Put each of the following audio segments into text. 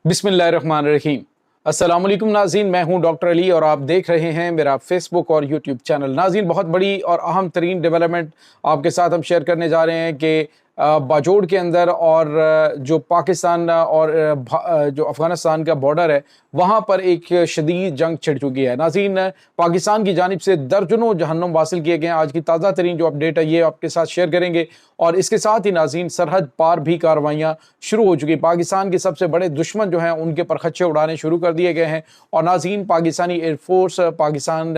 बिस्मिल्लाहिर्रहमानिर्रहीम। अस्सलाम वालेकुम नाज़रीन, मैं हूं डॉक्टर अली और आप देख रहे हैं मेरा फेसबुक और यूट्यूब चैनल। नाज़रीन, बहुत बड़ी और अहम तरीन डेवलपमेंट आपके साथ हम शेयर करने जा रहे हैं कि बाजोड़ के अंदर और जो पाकिस्तान और जो अफ़गानिस्तान का बॉर्डर है वहाँ पर एक शदीद जंग छिड़ चुकी है। नाज़रीन, पाकिस्तान की जानिब से दर्जनों जहन्नुम वासिल किए गए हैं। आज की ताज़ा तरीन जो अपडेट है ये आपके साथ शेयर करेंगे और इसके साथ ही नाज़रीन सरहद पार भी कार्रवाइयाँ शुरू हो चुकी। पाकिस्तान के सबसे बड़े दुश्मन जो हैं उनके पर खच्चे उड़ाने शुरू कर दिए गए हैं। और नाज़रीन, पाकिस्तानी एयरफोर्स, पाकिस्तान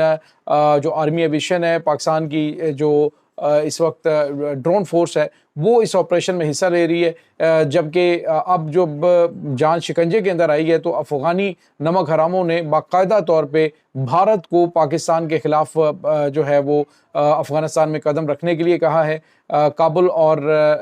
जो आर्मी एविएशन है, पाकिस्तान की जो इस वक्त ड्रोन फोर्स है वो इस ऑपरेशन में हिस्सा ले रही है। जबकि अब जो जान शिकंजे के अंदर आई है तो अफ़गानी नमक हरामों ने बाकायदा तौर पे भारत को पाकिस्तान के ख़िलाफ़ जो है वो अफ़गानिस्तान में कदम रखने के लिए कहा है। काबुल और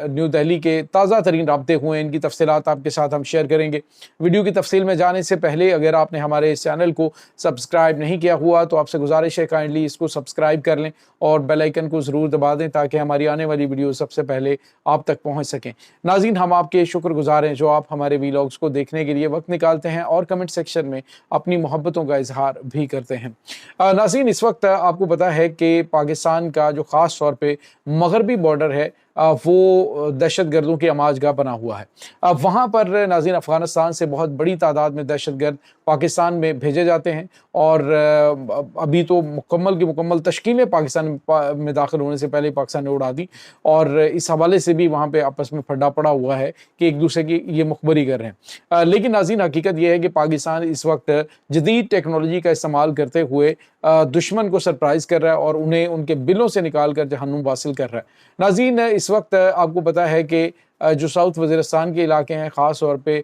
न्यू दिल्ली के ताज़ा तरीन राब्ते हुए, इनकी तफसीलात आपके साथ हम शेयर करेंगे। वीडियो की तफसील में जाने से पहले अगर आपने हमारे इस चैनल को सब्सक्राइब नहीं किया हुआ तो आपसे गुजारिश है काइंडली इसको सब्सक्राइब कर लें और बेल आइकन को ज़रूर दबा दें ताकि हमारी आने वाली वीडियो सबसे पहले आप तक पहुंच सकें। नाज़रीन, हम आपके शुक्रगुजार हैं जो आप हमारे वीलॉग्स को देखने के लिए वक्त निकालते हैं और कमेंट सेक्शन में अपनी मोहब्बतों का इजहार भी करते हैं। नाज़रीन, इस वक्त आपको पता है कि पाकिस्तान का जो ख़ास तौर पे मगरबी बॉर्डर है वो दहशतगर्दों की आमाजगाह बना हुआ है। वहाँ पर नाज़रीन अफ़गानिस्तान से बहुत बड़ी तादाद में दहशतगर्द पाकिस्तान में भेजे जाते हैं और अभी तो मुकम्मल की मुकम्मल तश्कीलें पाकिस्तान में दाखिल होने से पहले पाकिस्तान ने उड़ा दी और इस हवाले से भी वहाँ पे आपस में फड्डा पड़ा हुआ है कि एक दूसरे की ये मुखबरी कर रहे हैं। लेकिन नाज़रीन, हकीकत यह है कि पाकिस्तान इस वक्त जदीद टेक्नोलॉजी का इस्तेमाल करते हुए दुश्मन को सरप्राइज़ कर रहा है और उन्हें उनके बिलों से निकाल कर जहन्नुम वासिल कर रहा है। नाज़रीन, इस वक्त आपको पता है कि जो साउथ वज़ीरिस्तान के इलाके हैं, ख़ास तौर पे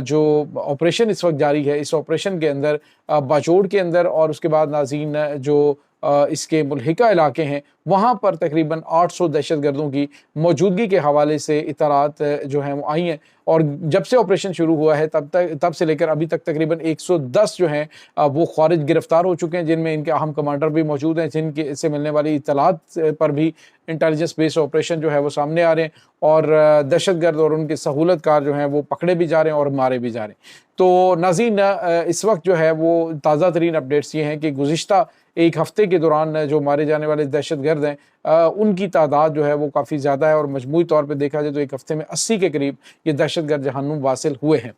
जो ऑपरेशन इस वक्त जारी है, इस ऑपरेशन के अंदर बाजोड़ के अंदर और उसके बाद नाज़रीन जो इसके मुल्हिका इलाके हैं वहाँ पर तकरीबन 800 दहशतगर्दों की मौजूदगी के हवाले से इतलात जो हैं वो आई हैं। और जब से ऑपरेशन शुरू हुआ है तब से लेकर अभी तक तकरीबन 110 जो हैं वो ख़ारिज गिरफ्तार हो चुके हैं, जिनमें इनके अहम कमांडर भी मौजूद हैं, जिनके से मिलने वाली इतलात पर भी इंटेलिजेंस बेस्ड ऑपरेशन जो है वो सामने आ रहे हैं और दहशतगर्द और उनके सहूलतकार जो हैं वो पकड़े भी जा रहे हैं और मारे भी जा रहे हैं। तो नाज़रीन, इस वक्त जो है वो ताज़ा तरीन अपडेट्स ये हैं कि गुज़िश्ता एक हफ़्ते के दौरान जो मारे जाने वाले दहशतगर्द हैं उनकी तादाद जो है वो काफ़ी ज़्यादा है और मजमूई तौर पे देखा जाए तो एक हफ़्ते में 80 के करीब ये दहशतगर्द जहन्नुम वासिल हुए हैं।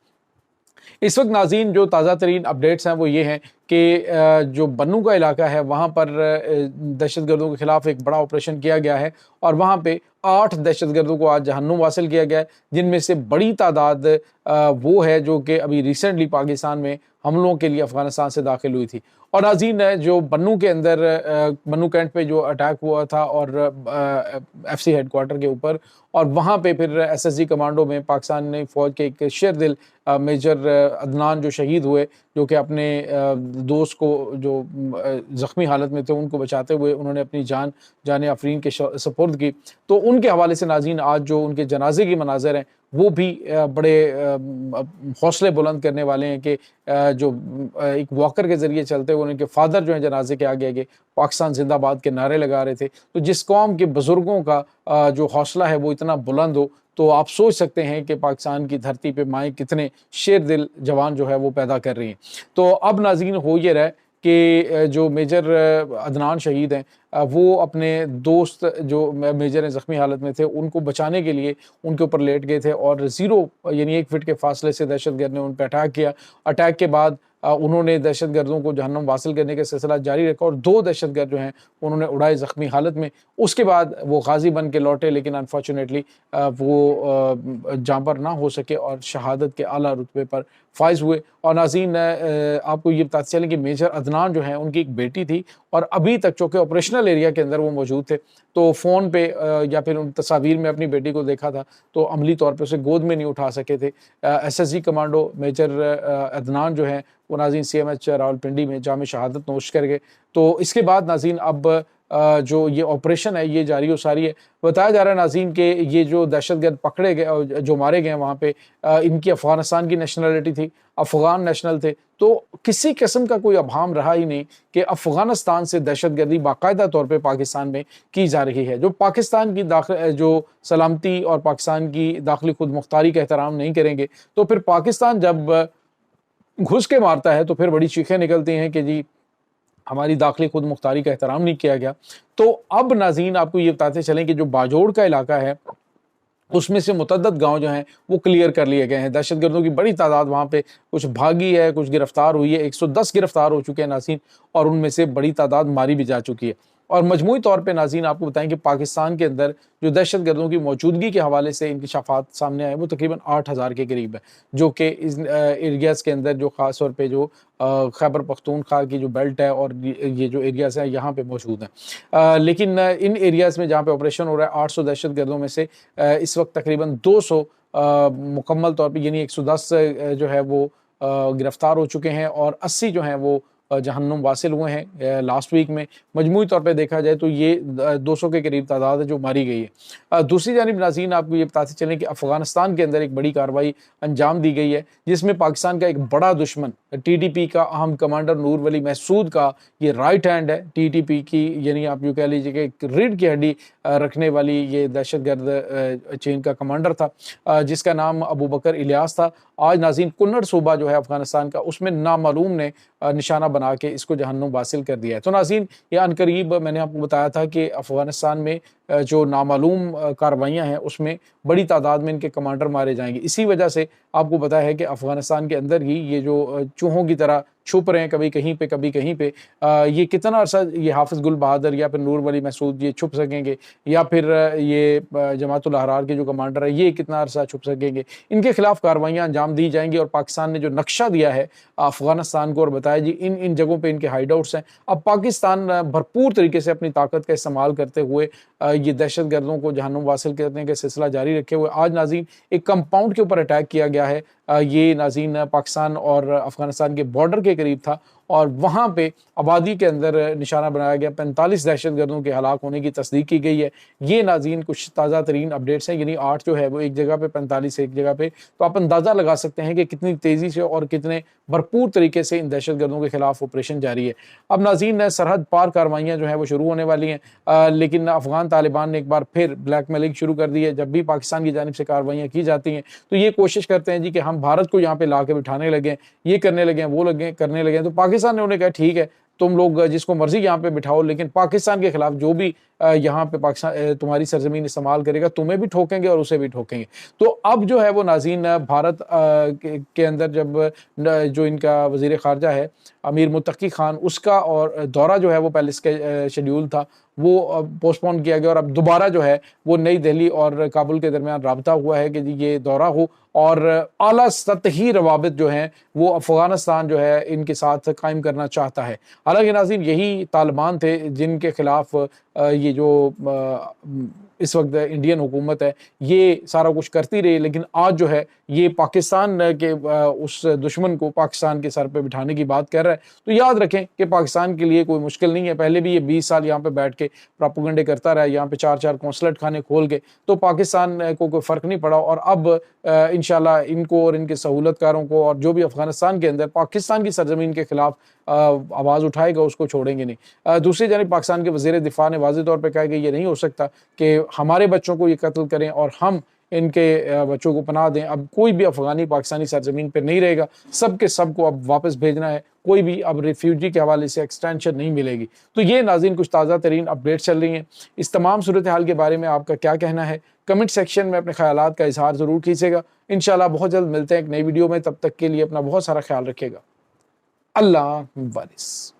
इस वक्त नाज़रीन जो ताज़ा तरीन अपडेट्स हैं वो ये हैं कि जो बन्नू का इलाका है वहाँ पर दहशतगर्दों के ख़िलाफ़ एक बड़ा ऑपरेशन किया गया है और वहाँ पे 8 दहशतगर्दों को आज जहन्नुम वासिल किया गया है, जिनमें से बड़ी तादाद वो है जो कि अभी रिसेंटली पाकिस्तान में हमलों के लिए अफ़गानिस्तान से दाखिल हुई थी। और नाज़रीन, जो बन्नू के अंदर बन्नू कैंट पे जो अटैक हुआ था और FC हेडक्वार्टर के ऊपर और वहाँ पे फिर SSG कमांडो में पाकिस्तान ने फ़ौज के एक शेर दिल मेजर अदनान जो शहीद हुए, जो कि अपने दोस्त को जो ज़ख्मी हालत में थे उनको बचाते हुए उन्होंने अपनी जान आफरीन के सपुर्द की। तो उनके हवाले से नाज़रीन आज जो उनके जनाजे के मनाज़र हैं वो भी बड़े हौसले बुलंद करने वाले हैं कि जो एक वॉकर के ज़रिए चलते हुए उनके फादर जो हैं जनाजे के आगे आगे पाकिस्तान जिंदाबाद के नारे लगा रहे थे। तो जिस कौम के बुज़ुर्गों का जो हौसला है वो इतना बुलंद हो तो आप सोच सकते हैं कि पाकिस्तान की धरती पे माएँ कितने शेर दिल जवान जो है वो पैदा कर रही हैं। तो अब नाज़रीन हो ये रहा है कि जो मेजर अदनान शहीद हैं वो अपने दोस्त जो मेजर हैं ज़ख्मी हालत में थे उनको बचाने के लिए उनके ऊपर लेट गए थे और 1 फीट के फासले से दहशतगर्द ने उन पर अटैक किया। अटैक के बाद उन्होंने दहशतगर्दों को जहन्नुम वासिल करने का सिलसिला जारी रखा और 2 दहशतगर्द जो हैं उन्होंने उड़ाए ज़ख्मी हालत में। उसके बाद वो गाजी बन के लौटे, लेकिन अनफॉर्चुनेटली वो जाँ पर ना हो सके और शहादत के आला रुतबे पर फाइज हुए। और नाज़रीन, आपको ये बताते चलें कि मेजर अदनान जो हैं उनकी एक बेटी थी और अभी तक चूँकि ऑपरेशनल एरिया के अंदर वो मौजूद थे तो फ़ोन पे या फिर उन तस्वीर में अपनी बेटी को देखा था तो अमली तौर पे उसे गोद में नहीं उठा सके थे। SSG कमांडो मेजर अदनान जो हैं वो नाज़रीन CMH रावलपिंडी में जाम शहादत नोश कर गए। तो इसके बाद नाज़रीन अब जो ये ऑपरेशन है ये जारी और सारी है। बताया जा रहा है नाज़रीन कि ये जो दहशतगर्द पकड़े गए और जो मारे गए वहाँ पे इनकी अफ़गानिस्तान की नेशनलिटी थी, अफ़गान नेशनल थे। तो किसी किस्म का कोई अभाम रहा ही नहीं कि अफ़गानिस्तान से दहशतगर्दी बाकायदा तौर पे पाकिस्तान में की जा रही है। जो पाकिस्तान की जो सलामती और पाकिस्तान की दाखिली खुद मुख्तारी का एहतराम नहीं करेंगे तो फिर पाकिस्तान जब घुस के मारता है तो फिर बड़ी चीखें निकलती हैं कि जी हमारी दाखिली खुद मुख्तारी का एहतराम नहीं किया गया। तो अब नाज़रीन आपको ये बताते चलें कि जो बाजोड़ का इलाका है उसमें से मुतअद्दिद गांव जो हैं वो क्लियर कर लिए गए हैं। दहशतगर्दों की बड़ी तादाद वहाँ पे कुछ भागी है, कुछ गिरफ्तार हुई है। 110 गिरफ्तार हो चुके हैं नाज़रीन, और उनमें से बड़ी तादाद मारी भी जा चुकी है। और मजमूई तौर पे नाज़रीन आपको बताएं कि पाकिस्तान के अंदर जो दहशतगर्दों की मौजूदगी के हवाले से इंकशाफात सामने आए वो तकरीबन 8000 के करीब है, जो कि इस एरियाज़ के अंदर जो ख़ास तौर पे जो खैबर पख्तूनख्वा की जो बेल्ट है और ये जो एरियाज़ हैं यहाँ पे मौजूद हैं। लेकिन इन एरियाज़ में जहाँ पे ऑपरेशन हो रहा है 800 दहशतगर्दों में से इस वक्त तकरीबन 200 मुकम्मल तौर पे यानी 110 जो है वो गिरफ्तार हो चुके हैं और 80 जो हैं वो जहन्नुम वासिल हुए हैं लास्ट वीक में। मजमूई तौर पे देखा जाए तो ये 200 के करीब तादाद है जो मारी गई है। दूसरी जानिब नाज़रीन आपको ये बताते चलें कि अफ़गानिस्तान के अंदर एक बड़ी कार्रवाई अंजाम दी गई है, जिसमें पाकिस्तान का एक बड़ा दुश्मन TTP का अहम कमांडर नूर वली महसूद का ये राइट हैंड है। TTP की यानी आप यूँ कह लीजिए कि एक रीढ़ की हड्डी रखने वाली ये दहशतगर्द चेन का कमांडर था, जिसका नाम अबू बकर इलियास था। आज नाज़रीन कुन्नड़ सूबा जो है अफ़गानिस्तान का, उसमें नामालूम ने निशाना बना के इसको जहन्नुम वासिल कर दिया है। तो नाज़रीन ये अनकरीब मैंने आपको बताया था कि अफ़गानिस्तान में जो नामालूम कार्रवाइयाँ हैं उसमें बड़ी तादाद में इनके कमांडर मारे जाएंगे। इसी वजह से आपको पता है कि अफ़गानिस्तान के अंदर ही ये जो चूहों की तरह छुप रहे हैं, कभी कहीं पे कभी कहीं पे, ये कितना अरसा ये हाफिज़ गुल बहादुर या फिर नूर वली महसूद ये छुप सकेंगे, या फिर ये जमातुल अहरार के जो कमांडर है ये कितना अरसा छुप सकेंगे। इनके खिलाफ कार्रवाइयाँ अंजाम दी जाएंगी। और पाकिस्तान ने जो नक्शा दिया है अफ़गानिस्तान को और बताया जी इन इन जगहों पे इनके हाइड आउट्स हैं, अब पाकिस्तान भरपूर तरीके से अपनी ताकत का इस्तेमाल करते हुए ये दहशतगर्दों को जहन्नुम वासिल करने का सिलसिला जारी रखे हुए आज नाज़रीन एक कंपाउंड के ऊपर अटैक किया गया है। ये नाज़रीन पाकिस्तान और अफ़गानिस्तान के बॉर्डर के करीब था और वहाँ पे आबादी के अंदर निशाना बनाया गया। 45 दहशतगर्दों के हलाक होने की तस्दीक की गई है। ये नाज़रीन कुछ ताज़ा तरीन अपडेट्स हैं, यानी 8 जो है वो एक जगह पे, 45 एक जगह पे। तो आप अंदाज़ा लगा सकते हैं कि कितनी तेज़ी से और कितने भरपूर तरीके से इन दहशतगर्दों के खिलाफ ऑपरेशन जारी है। अब नाज़रीन सरहद पार कार्रवाइयाँ जो है वो शुरू होने वाली हैं, लेकिन अफ़गान तालिबान ने एक बार फिर ब्लैकमेलिंग शुरू कर दी है। जब भी पाकिस्तान की जानिब से कार्रवाइयाँ की जाती हैं तो ये कोशिश करते हैं जी कि हम भारत को यहाँ पे ला के बिठाने लगे, ये करने लगे, वो लगे करने लगे। तो पाकिस्तान ने उन्हें कहा ठीक है तुम लोग जिसको मर्जी यहाँ पे बिठाओ, लेकिन पाकिस्तान के खिलाफ जो भी यहाँ पे पाकिस्तान तुम्हारी सरजमीन इस्तेमाल करेगा तुम्हें भी ठोकेंगे और उसे भी ठोकेंगे। तो अब जो है वो नाज़रीन भारत के अंदर जब जो इनका वज़ीर ख़ारजा है अमीर मुत्तकी खान, उसका और दौरा जो है वो पहले इसका शेड्यूल था वो पोस्टपोन किया गया और अब दोबारा जो है वो नई दिल्ली और काबुल के दरमियान राब्ता हुआ है कि ये दौरा हो और आला सतही रवाबित जो हैं वो अफ़गानिस्तान जो है इनके साथ कायम करना चाहता है। हालांकि नाज़रीन यही तालिबान थे जिनके खिलाफ ये जो इस वक्त इंडियन हुकूमत है ये सारा कुछ करती रही, लेकिन आज जो है ये पाकिस्तान के उस दुश्मन को पाकिस्तान के सर पे बिठाने की बात कर रहा है। तो याद रखें कि पाकिस्तान के लिए कोई मुश्किल नहीं है। पहले भी ये 20 साल यहाँ पे बैठ के प्रोपेगेंडे करता रहा, यहाँ पे 4-4 कौंसलेट खाने खोल के, तो पाकिस्तान को कोई फ़र्क नहीं पड़ा। और अब इंशाल्लाह इनको और इनके सहूलतकारों को और जो भी अफ़गानिस्तान के अंदर पाकिस्तान की सरजमीन के खिलाफ आवाज़ उठाएगा उसको छोड़ेंगे नहीं। दूसरी जानिब पाकिस्तान के वज़ीर दिफा ने वाज़ेह तौर पर कहा कि ये नहीं हो सकता कि हमारे बच्चों को ये कत्ल करें और हम इनके बच्चों को पनाह दें। अब कोई भी अफ़गानी पाकिस्तानी सरजमीन पर नहीं रहेगा, सब के सब को अब वापस भेजना है, कोई भी अब रिफ्यूजी के हवाले से एक्सटेंशन नहीं मिलेगी। तो ये नाज़रीन कुछ ताज़ा तरीन अपडेट चल रही हैं। इस तमाम सूरत हाल के बारे में आपका क्या कहना है कमेंट सेक्शन में अपने ख्यालात का इजहार ज़रूर कीजिएगा। इंशाल्लाह बहुत जल्द मिलते हैं एक नई वीडियो में, तब तक के लिए अपना बहुत सारा ख्याल रखिएगा। अल्लाह वारिस।